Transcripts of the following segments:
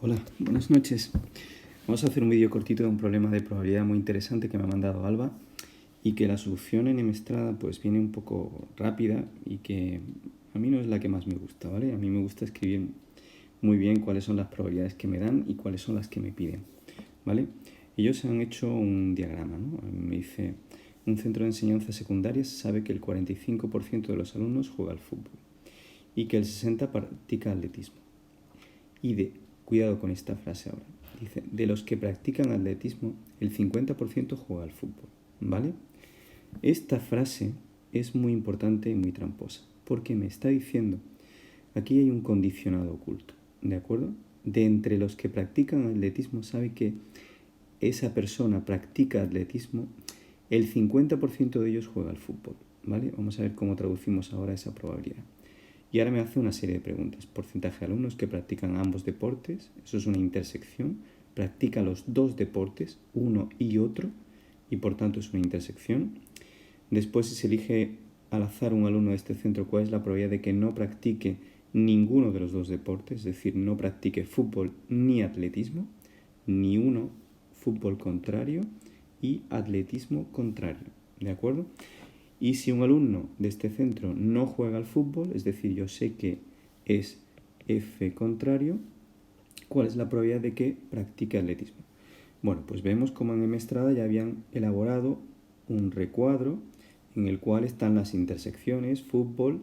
Hola, buenas noches. Vamos a hacer un vídeo cortito de un problema de probabilidad muy interesante que me ha mandado Alba y que la solución en Estrada pues viene un poco rápida y que a mí no es la que más me gusta, ¿vale? A mí me gusta escribir muy bien cuáles son las probabilidades que me dan y cuáles son las que me piden, ¿vale? Ellos han hecho un diagrama, ¿no? Me dice, un centro de enseñanza secundaria sabe que el 45% de los alumnos juega al fútbol y que el 60% practica atletismo. Cuidado con esta frase ahora. Dice, de los que practican atletismo, el 50% juega al fútbol, ¿vale? Esta frase es muy importante y muy tramposa, porque me está diciendo, aquí hay un condicionado oculto, ¿de acuerdo? De entre los que practican atletismo sabe que esa persona practica atletismo, el 50% de ellos juega al fútbol, ¿vale? Vamos a ver cómo traducimos ahora esa probabilidad. Y ahora me hace una serie de preguntas. Porcentaje de alumnos que practican ambos deportes, eso es una intersección. Practica los dos deportes, uno y otro, y por tanto es una intersección. Después, si se elige al azar un alumno de este centro, ¿cuál es la probabilidad de que no practique ninguno de los dos deportes? Es decir, no practique fútbol ni atletismo, ni uno, fútbol contrario y atletismo contrario, ¿de acuerdo? Y si un alumno de este centro no juega al fútbol, es decir, yo sé que es F contrario, ¿cuál es la probabilidad de que practique atletismo? Bueno, pues vemos como en Estrada ya habían elaborado un recuadro en el cual están las intersecciones, fútbol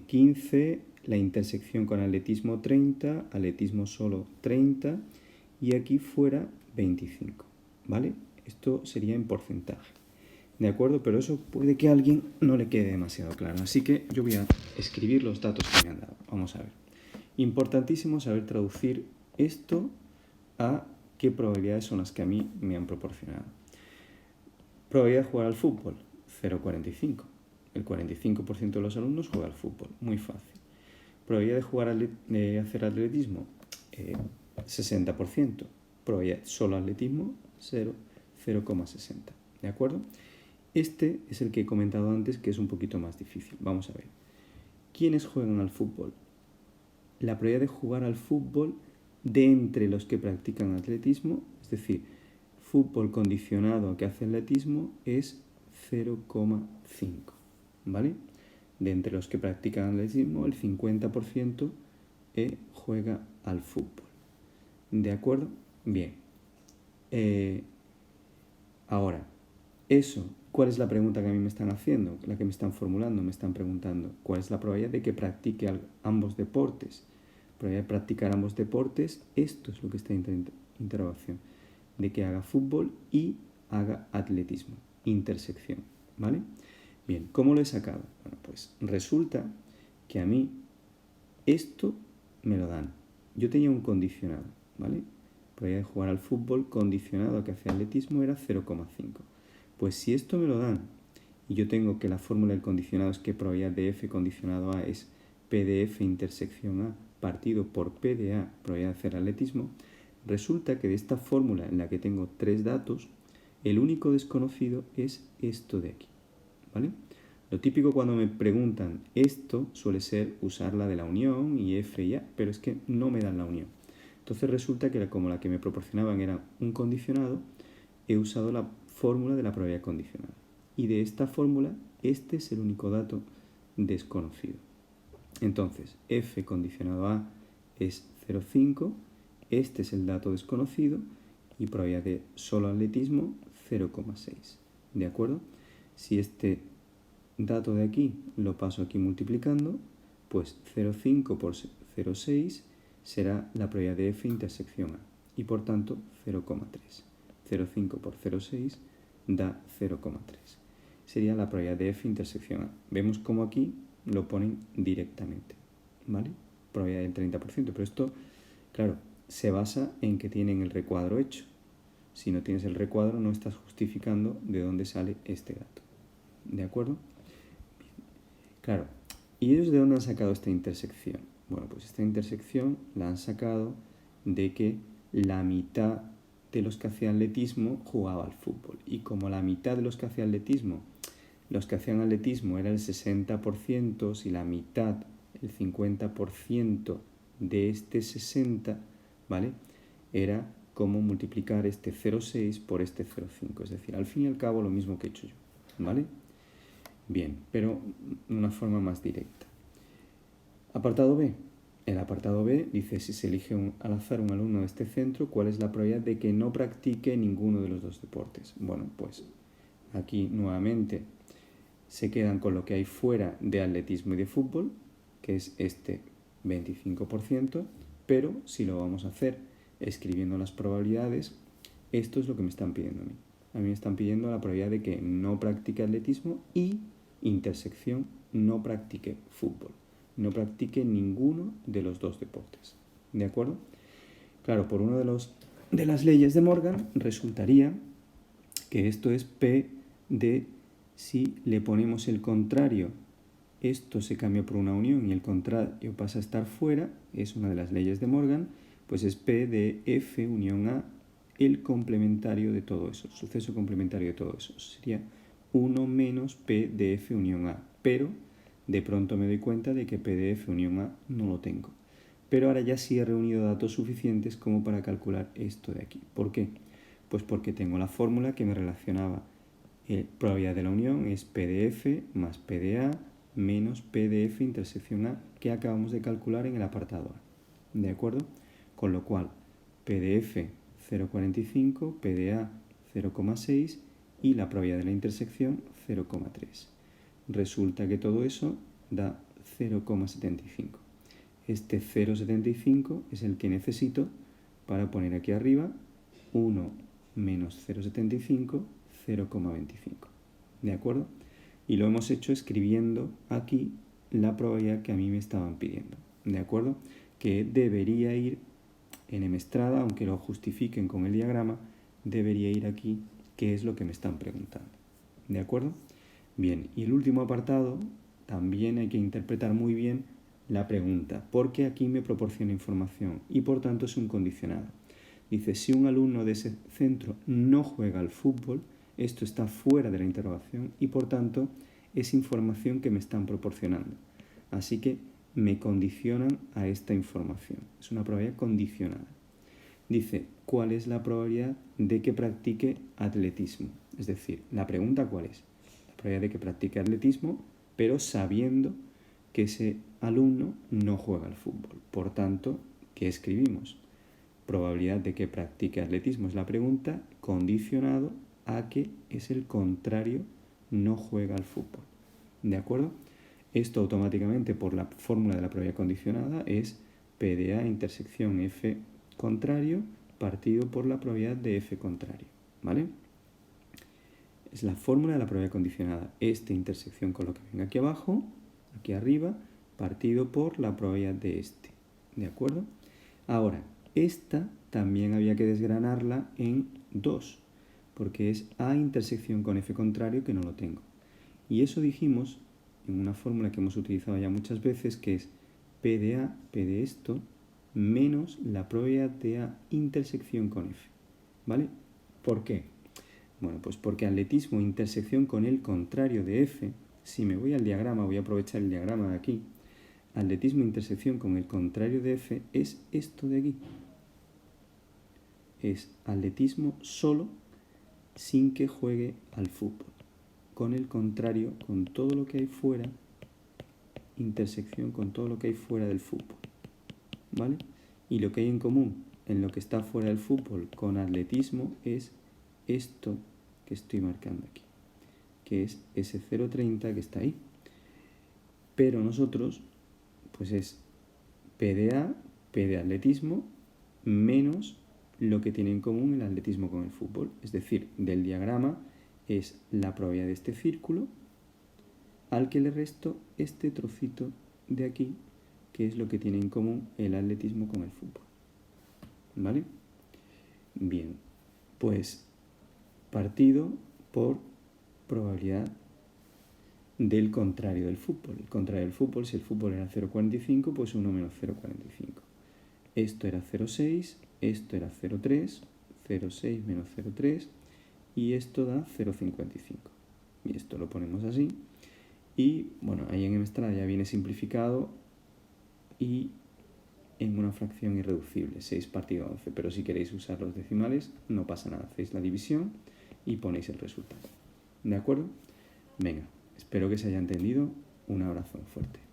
15, la intersección con atletismo 30, atletismo solo 30 y aquí fuera 25, ¿vale? Esto sería en porcentaje. ¿De acuerdo? Pero eso puede que a alguien no le quede demasiado claro. Así que yo voy a escribir los datos que me han dado. Vamos a ver. Importantísimo saber traducir esto a qué probabilidades son las que a mí me han proporcionado. Probabilidad de jugar al fútbol, 0,45. El 45% de los alumnos juega al fútbol. Muy fácil. Probabilidad de hacer atletismo, 60%. Probabilidad solo atletismo, 0,60. ¿De acuerdo? Este es el que he comentado antes, que es un poquito más difícil. Vamos a ver. ¿Quiénes juegan al fútbol? La probabilidad de jugar al fútbol de entre los que practican atletismo, es decir, fútbol condicionado a que hace atletismo, es 0,5. ¿Vale? De entre los que practican atletismo, el 50% juega al fútbol. ¿De acuerdo? Bien. Ahora, eso, ¿cuál es la pregunta que a mí me están haciendo? La que me están formulando, me están preguntando, ¿cuál es la probabilidad de que practique ambos deportes? Probabilidad de practicar ambos deportes, esto es lo que está en interrogación, de que haga fútbol y haga atletismo, intersección, ¿vale? Bien, ¿cómo lo he sacado? Bueno, pues resulta que a mí esto me lo dan. Yo tenía un condicionado, ¿vale? Probabilidad de jugar al fútbol condicionado a que hace atletismo era 0,5. Pues si esto me lo dan y yo tengo que la fórmula del condicionado es que probabilidad de F condicionado a es P de F intersección A partido por P de A probabilidad de hacer atletismo, resulta que de esta fórmula en la que tengo tres datos, el único desconocido es esto de aquí, ¿vale? Lo típico cuando me preguntan esto suele ser usar la de la unión y F y A, pero es que no me dan la unión. Entonces resulta que como la que me proporcionaban era un condicionado, he usado la fórmula de la probabilidad condicionada. Y de esta fórmula, este es el único dato desconocido. Entonces, F condicionado a es 0,5, este es el dato desconocido y probabilidad de solo atletismo 0,6. ¿De acuerdo? Si este dato de aquí lo paso aquí multiplicando, pues 0,5 por 0,6 será la probabilidad de F intersección A y por tanto 0,3. 0,5 por 0,6 da 0,3. Sería la probabilidad de F intersección A. Vemos como aquí lo ponen directamente, ¿vale? Probabilidad del 30%, pero esto, claro, se basa en que tienen el recuadro hecho. Si no tienes el recuadro, no estás justificando de dónde sale este dato. ¿De acuerdo? Bien. Claro, ¿y ellos de dónde han sacado esta intersección? Bueno, pues esta intersección la han sacado de que la mitad de los que hacían atletismo jugaba al fútbol. Y como la mitad de los que hacían atletismo era el 60%, si la mitad, el 50% de este 60%, ¿vale? Era cómo multiplicar este 0,6 por este 0,5, es decir, al fin y al cabo lo mismo que he hecho yo, ¿vale? Bien, pero de una forma más directa. Apartado B. El apartado B dice, si se elige al azar un alumno de este centro, ¿cuál es la probabilidad de que no practique ninguno de los dos deportes? Bueno, pues aquí nuevamente se quedan con lo que hay fuera de atletismo y de fútbol, que es este 25%, pero si lo vamos a hacer escribiendo las probabilidades, esto es lo que me están pidiendo a mí. A mí me están pidiendo la probabilidad de que no practique atletismo y, intersección, no practique fútbol. No practique ninguno de los dos deportes. ¿De acuerdo? Claro, por uno de las leyes de Morgan resultaría que esto es P de si le ponemos el contrario, esto se cambia por una unión y el contrario pasa a estar fuera, es una de las leyes de Morgan, pues es P de F unión A, el complementario de todo eso, el suceso complementario de todo eso. Sería 1 menos P de F unión A, pero de pronto me doy cuenta de que P de F unión A no lo tengo. Pero ahora ya sí he reunido datos suficientes como para calcular esto de aquí. ¿Por qué? Pues porque tengo la fórmula que me relacionaba. Probabilidad de la unión es P de F más P de A menos P de F intersección A que acabamos de calcular en el apartado A. ¿De acuerdo? Con lo cual, P de F 0,45, P de A 0,6 y la probabilidad de la intersección 0,3. Resulta que todo eso da 0,75. Este 0,75 es el que necesito para poner aquí arriba 1 menos 0,75, 0,25. ¿De acuerdo? Y lo hemos hecho escribiendo aquí la probabilidad que a mí me estaban pidiendo. ¿De acuerdo? Que debería ir en emestrada, aunque lo justifiquen con el diagrama, debería ir aquí, que es lo que me están preguntando. ¿De acuerdo? Bien, y el último apartado, también hay que interpretar muy bien la pregunta, porque aquí me proporciona información y por tanto es un condicionado. Dice, si un alumno de ese centro no juega al fútbol, esto está fuera de la interrogación y por tanto es información que me están proporcionando. Así que me condicionan a esta información. Es una probabilidad condicionada. Dice, ¿cuál es la probabilidad de que practique atletismo? Es decir, la pregunta ¿cuál es? La probabilidad de que practique atletismo, pero sabiendo que ese alumno no juega al fútbol. Por tanto, ¿qué escribimos? Probabilidad de que practique atletismo es la pregunta, condicionado a que es el contrario, no juega al fútbol. ¿De acuerdo? Esto automáticamente por la fórmula de la probabilidad condicionada es P de A intersección F contrario partido por la probabilidad de F contrario. ¿Vale? Es la fórmula de la probabilidad condicionada. Esta intersección con lo que venga aquí abajo, aquí arriba, partido por la probabilidad de este. ¿De acuerdo? Ahora, esta también había que desgranarla en dos, porque es A intersección con F contrario que no lo tengo. Y eso dijimos en una fórmula que hemos utilizado ya muchas veces, que es P de A, P de esto, menos la probabilidad de A intersección con F. ¿Vale? ¿Por qué? Bueno, pues porque atletismo intersección con el contrario de F, si me voy al diagrama, voy a aprovechar el diagrama de aquí, atletismo intersección con el contrario de F es esto de aquí. Es atletismo solo sin que juegue al fútbol. Con el contrario, con todo lo que hay fuera, intersección con todo lo que hay fuera del fútbol. ¿Vale? Y lo que hay en común en lo que está fuera del fútbol con atletismo es esto que estoy marcando aquí, que es ese 0,30 que está ahí. Pero nosotros, pues es P de A, P de atletismo, menos lo que tiene en común el atletismo con el fútbol. Es decir, del diagrama es la probabilidad de este círculo al que le resto este trocito de aquí, que es lo que tiene en común el atletismo con el fútbol. ¿Vale? Bien, pues partido por probabilidad del contrario del fútbol. El contrario del fútbol, si el fútbol era 0,45, pues 1 menos 0,45. Esto era 0,6, esto era 0,3, 0,6 menos 0,3 y esto da 0,55. Y esto lo ponemos así. Y bueno, ahí en Estrada ya viene simplificado y en una fracción irreducible, 6 partido 11. Pero si queréis usar los decimales, no pasa nada. Hacéis la división y ponéis el resultado. ¿De acuerdo? Venga, espero que se haya entendido. Un abrazo fuerte.